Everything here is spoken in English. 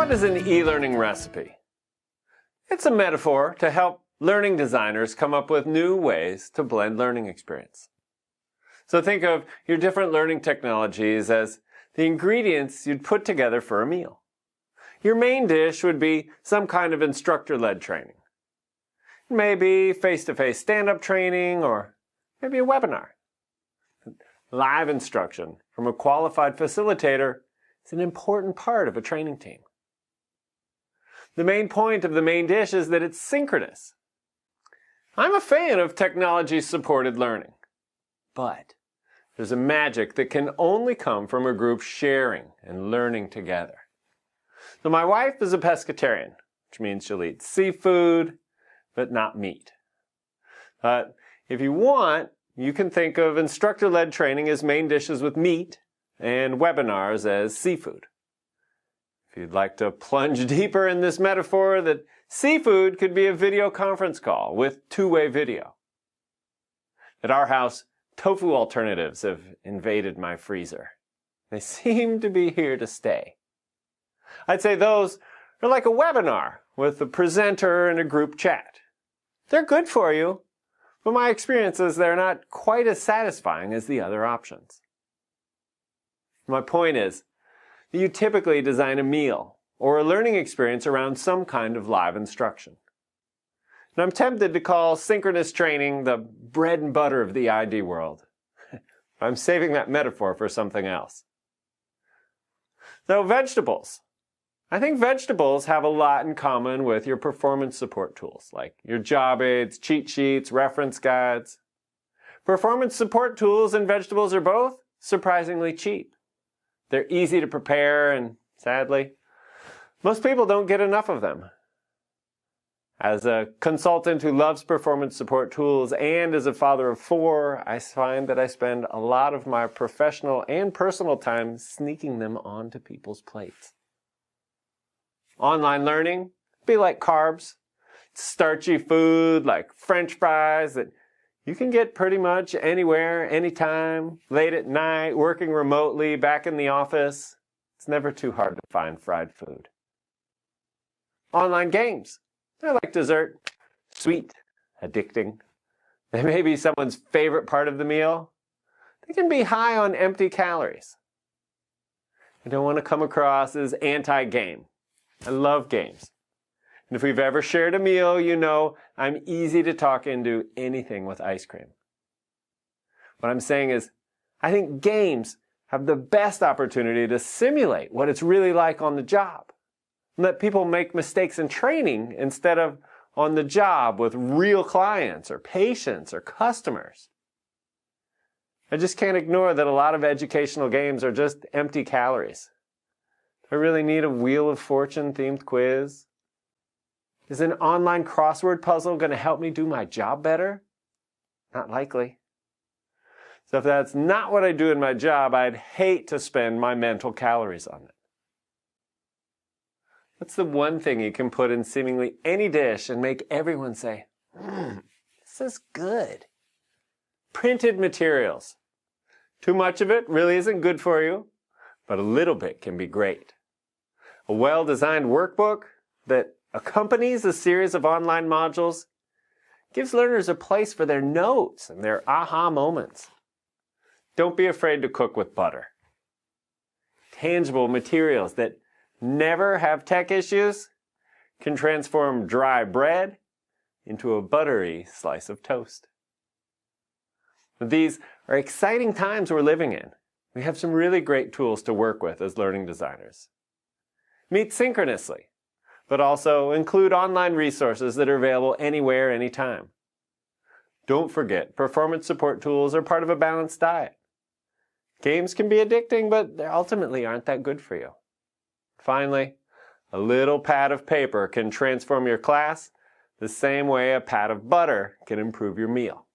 What is an e-learning recipe? It's a metaphor to help learning designers come up with new ways to blend learning experience. So think of your different learning technologies as the ingredients you'd put together for a meal. Your main dish would be some kind of instructor-led training. Maybe face-to-face stand-up training, or maybe a webinar. Live instruction from a qualified facilitator is an important part of a training team. The main point of the main dish is that it's synchronous. I'm a fan of technology-supported learning, but there's a magic that can only come from a group sharing and learning together. So my wife is a pescatarian, which means she'll eat seafood, but not meat. But if you want, you can think of instructor-led training as main dishes with meat and webinars as seafood. If you'd like to plunge deeper in this metaphor, that seafood could be a video conference call with two-way video. At our house, tofu alternatives have invaded my freezer. They seem to be here to stay. I'd say those are like a webinar with a presenter and a group chat. They're good for you, but my experience is they're not quite as satisfying as the other options. My point is that you typically design a meal or a learning experience around some kind of live instruction. And I'm tempted to call synchronous training the bread and butter of the ID world. I'm saving that metaphor for something else. So vegetables. I think vegetables have a lot in common with your performance support tools, like your job aids, cheat sheets, reference guides. Performance support tools and vegetables are both surprisingly cheap. They're easy to prepare, and sadly, most people don't get enough of them. As a consultant who loves performance support tools and as a father of 4, I find that I spend a lot of my professional and personal time sneaking them onto people's plates. Online learning be like carbs, starchy food like French fries that you can get pretty much anywhere, anytime, late at night, working remotely, back in the office. It's never too hard to find fried food. Online games, they're like dessert, sweet, addicting. They may be someone's favorite part of the meal. They can be high on empty calories. I don't want to come across as anti-game. I love games. And if we've ever shared a meal, you know I'm easy to talk into anything with ice cream. What I'm saying is, I think games have the best opportunity to simulate what it's really like on the job. Let people make mistakes in training instead of on the job with real clients or patients or customers. I just can't ignore that a lot of educational games are just empty calories. Do I really need a Wheel of Fortune themed quiz? Is an online crossword puzzle going to help me do my job better? Not likely. So if that's not what I do in my job, I'd hate to spend my mental calories on it. What's the one thing you can put in seemingly any dish and make everyone say, this is good? Printed materials. Too much of it really isn't good for you, but a little bit can be great. A well-designed workbook that accompanies a series of online modules gives learners a place for their notes and their aha moments. Don't be afraid to cook with butter. Tangible materials that never have tech issues can transform dry bread into a buttery slice of toast. These are exciting times we're living in. We have some really great tools to work with as learning designers. Meet synchronously, but also include online resources that are available anywhere, anytime. Don't forget, performance support tools are part of a balanced diet. Games can be addicting, but they ultimately aren't that good for you. Finally, a little pad of paper can transform your class the same way a pat of butter can improve your meal.